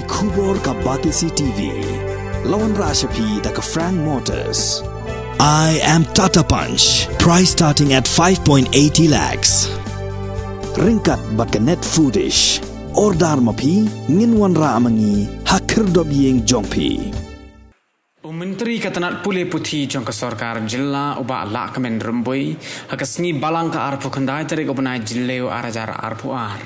Kubor ka Batisi TV. Lawan Rashapi da ka Frank Motors. I am Tata Punch. Price starting at 5.80 lakhs. Ringkat bat ka Net Foodish. Ordar mapi nginwan ra amangi hakir dob yeng jongpi. Menteri Katanat Pule Puthi jong ke Sarkar Jilla uba la kemen rembui hakasni balang ka arpu kandai tarik ubnai jilleu arajar arpu ar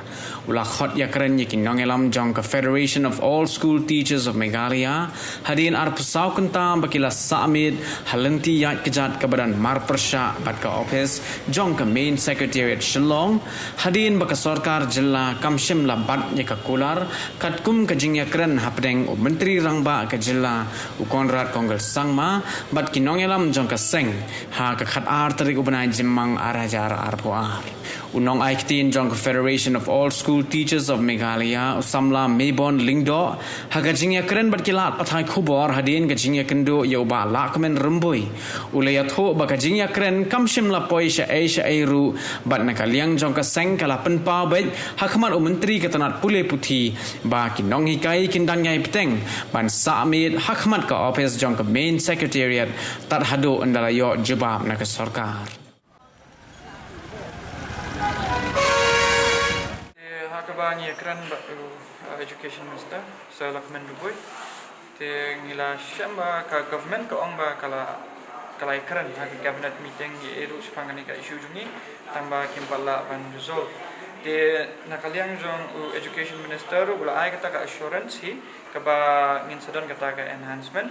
ula khot ya keren yakin nongelam jong ke Federation of All School Teachers of Meghalaya hadin arpu sau kentam bakila samit halenti yat kejat ke badan mar persya bat ke office jong ke main secretariat Shillong hadin baka Sarkar Jilla kamshim la bat ya ke kular katkum ke jingya keren hapdeng menteri rangba ke Jilla ukonrat Konggal Sangma bat kinongelam jong ka seng ha ka khat ar tarik ubanai jimmang arajar arpo ar unong aiktin jong ka Federation of All School Teachers of Meghalaya usamla Mebon Lingdo ha ka jingya kren bat kilat pathai khubor hadin ka jingya kendo yoba la kemen rembui ulayat ho ba ka jingya kren kamshim la poi sha ru bat nakaliang jong ka seng kala penpa bet ha khamat menteri Katanat Pule Puthi ba kinong hikai kindang ngai peteng ban samit ha khamat ka office jong ke main secretariat tat hadu andala yo jebab na ke sarkar hakabani ekran education minister salakmen duboy te ngila shamba ka government ka ongba kala ekran ha cabinet meeting ye eru spangani ka issue jungi tamba kimpala ban resolve te nakaliang jong education minister ula ai kata ka assurance hi kaba ngin sedon kata ka enhancement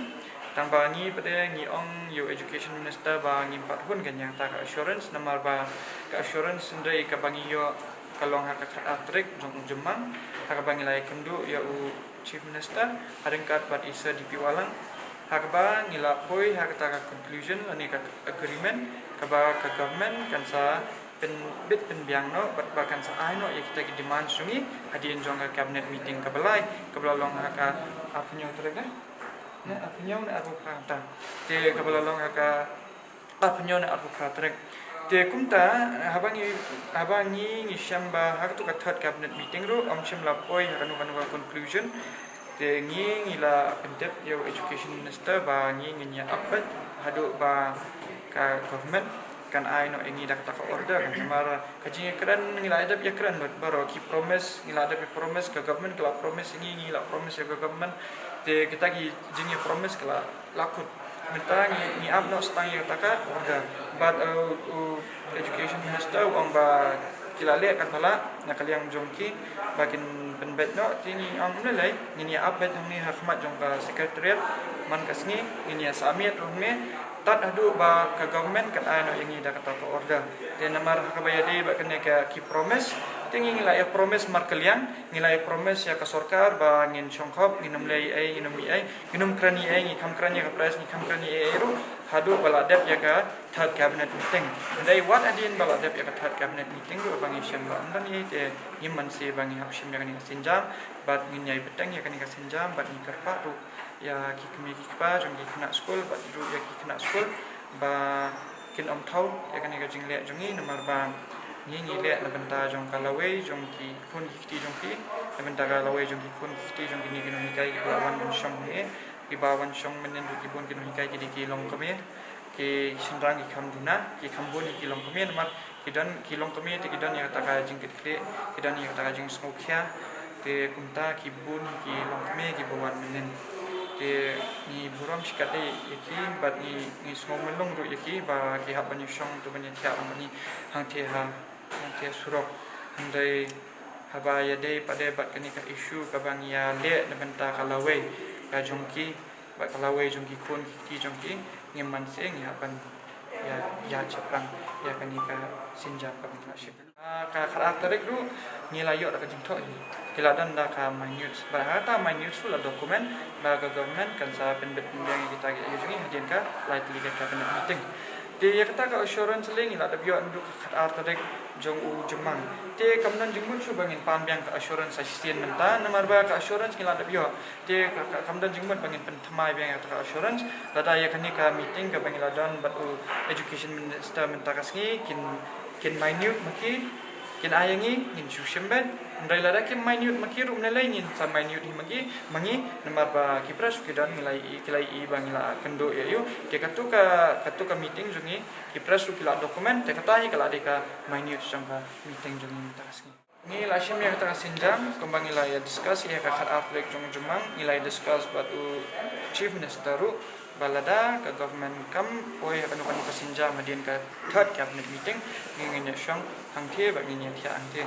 tamba ni pada ni ong yo education minister ba ngin pathun kanya ta ka assurance namar ba ka assurance ndai ka bangi yo kalong ha ka atrik jong jemang ha ka bangi lai kendu ya chief minister adengkat bat isa DP walang ha ka ba ngila poi ha ka conclusion ani ka agreement ka ba ka government kan sa pen biang no bat kan sa ai no ya kita ki demand sungi hadin jong ka cabinet meeting ka balai ka balong ha ka apnyo trek na apnyo na abu khata te ka balong ha ka apnyo na abu khata te kumta habangi ni shamba ha tu ka third cabinet meeting ro amshim la poi ha kanu conclusion te ngi la pendep yo education minister ba ngi nya apat hadu ba ka government kan ai no ingi dak tak order kan mara kajing kran ngila adap ya kran baro ki promise ngila adap promise ka government kala promise ngi la promise ya government te kita ki jing promise kala lakut minta ni up no stang ya taka order but education minister wang ba kila le kan pala nakaliang jongki bakin penbet no tini ang nilai ni up bet ni hakmat jong ka secretariat man kasni ni samit rume tat adu ba ka government kan ai no ingi da kata order te namar kabayade ba kene ka ki promise tingi ngila ya promise mar kalian ngila ya promise ya ka sarkar ba ngin chongkhop nginum lei ai nginum mi ai nginum krani ai ngi kam krani ka price ni kam krani ai ru hadu bala dep ya ka third cabinet meeting dai what adin bala dep ya ka third cabinet meeting ru bangi shem ba andan ni te yimman se bangi hap shem ya ni sinjam bat ngin yai peteng ya kan ka sinjam bat ni karpa ru ya ki kemi ki pa jong ki kena school bat ru ya ki kena school ba kin om thau ya kan ka jing le jongi nomor ba ni le na benta jong kalawe jong ki kun ki jong ki na benta kalawe jong ki kun ki jong ki ni ki no hikai ki bawan shong he ki bawan shong menen ki bon ki no hikai ki long kame ki sinrang ki kham duna ki khambon ki long kame nomor ki long kame te ki dan ya ta ka jing ki ki dan ya ta ka jing smokia te kumta ki bun ki long kame ki bawan menen te ni buram sikate yaki bat ni smong melong ro yaki ba ki ha bani shong to bani tia bani hang te surok ndai haba ya dei pade bat kani ka issue ka bang ya le na benta kalawe ka jongki ba kalawe jongki kun ki jongki ngeman seng ya ban ya chapang ya kani ka sinja ka bang ka karakterik ru nilayo da ka jingtho kiladan da ka minutes bahata minutes la dokumen ba government kan sa penbet yang kita jungi hadin ka lightly ka cabinet meeting te yakta ka assurance leng ila da bio andu karakterik jong jemang te kamnan jingmun su bangin pambiang ka assurance assistant menta namar ba ka assurance ila da bio te kamdan jingmun bangin penthamai bang ka assurance dada ya kani ka meeting ka bangiladan ba education minister menta kasngi kin minute maki kin ayangi ngin sushemben ndai lada ke minute makiru menilai ngin sa minute hi mangi namar ba kipras kidan nilai i bangila kendo ya yu ke katu ka meeting jungi kipras kila dokumen te katai kala deka minute sangka meeting jungi tasni ni lasim ya kata sinjam kembang nilai discuss ya kakar aflek jong jumang nilai discuss batu chief minister balada ke government kam poi akan ka sinjam madian ka third cabinet meeting ngin syang hangte ba ngin ya hangte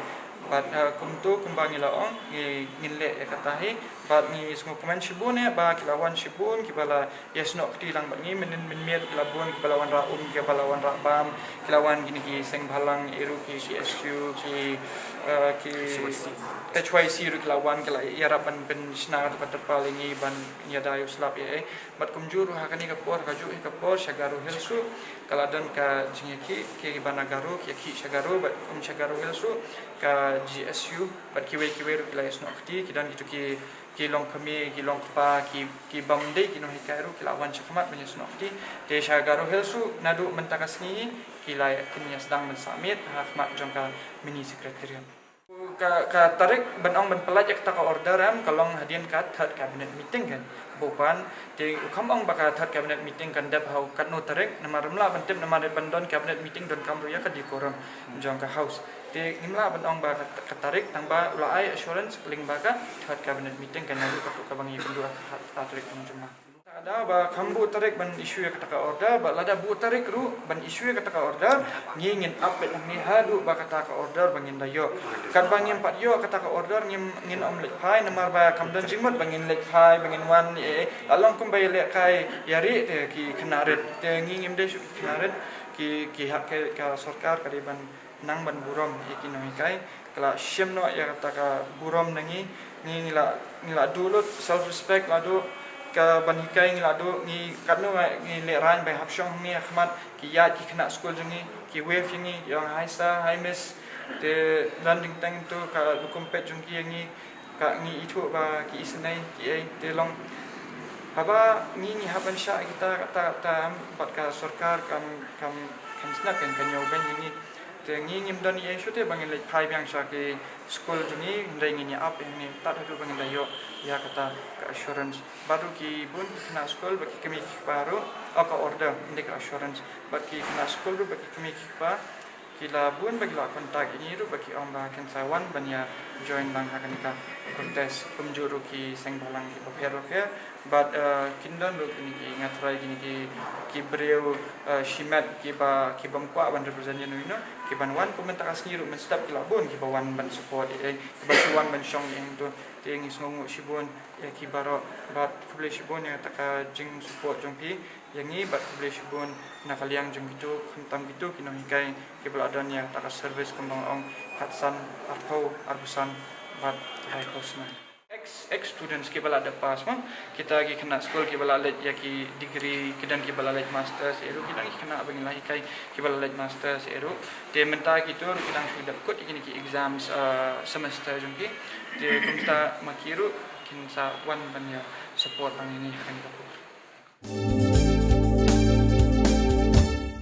bat kumtu kembang nilai ong ngile ya katahi bat ni semua komen shibune ba kilawan shibun kibala yes no tilang ba ni min kilabun kibalawan ra kibalawan ra bam kilawan gini ki seng bhalang eru ki CSU ki HYC ru kilawan kila yarapan pen snar palingi ban yadayo slap ye bat kumjuru hakani kapor kaju kapor shagaru hilsu kaladan ka jingeki ki banagaru ki shagaru bat shagaru hilsu ka GSU bat kiwe ru kila yasno akti kidan gitu ki long kami ki long pa ki bamde ki no hikairu kilawan chakmat menyesno akti te shagaru hilsu nadu mentakasni kila kinya sedang mensamit hakmat jongka mini sekretariat ka tarik benong ben pelaj ka order am kalong hadian ka third cabinet meeting kan bukan te ukamong baka third cabinet meeting kan dap hau kan no tarik namarumla bantip namar bandon cabinet meeting don kamruya ka di koram jong ka house te ngimla benong baka ka tarik tangba ulai assurance keling baka third cabinet meeting kan nalu ka bangi pendua tarik juma ada ba kambu tarik ban isu ya kata order ba lada bu tarik ru ban isu ya kata order ngingin update ni hadu ba kata order bangin dayo kan bangin pat yo kata order ngin om lek pai namar ba kamdan jimot bangin lek pai bangin wan along kum bay lek kai yari te ki knaret te ngingim de su knaret ki hak ka sarkar kariban nang ban burom ekonomi kai kala shemno ya kata burom nangi ngila dulu self respect ladu ka banikai ngi ladu ngi kanu ngi leran by hapshong ni ahmad ki ya ki kena school jungi ki wave ngi yang haisa haimis te landing tang tu ka lukumpet jungi ngi ka ngi itu ba ki isnai ki ai te long haba ngi haban sha kita kata pat ka sarkar kam snack kan nyoben ngi te ngi dan ye shute bangin lek phai byang sha ki school jungi ndai ngi up ni tat hadu bangin dayo ya kata assurance baru ki bun kena school bagi kami baru ka order indik assurance bagi kena school bagi kami ba kila bun bagi la kontak ini ru bagi om ba kan sawan banya join bang akan ka kontes pemjuru ki seng balang ki paper but kindan ru kini ki ngatrai gini ki breu shimat ki bangkwa ban represent ino ki ban wan komentar asni ru menstap kila bun ki bawan ban support ki basuan ban shong yang tu ting isngongu shibun ya ki baro bat publish shibun ya taka jing support jongpi yang ni bat publish shibun nakaliang jong gitu kentam gitu kino hikai ki beladan ya taka service kembang ong katsan arpo arbusan bat high cost na ex students ki bala ada pas mah kita lagi kena school ki bala let ya ki degree kidan ki bala let masters eru kita lagi kena bagi lahi kai ki bala let masters eru de menta gitu kita sudah kut ini ki exams semester jongki de kumta makiru kinsa wan banya support bang ini akan kita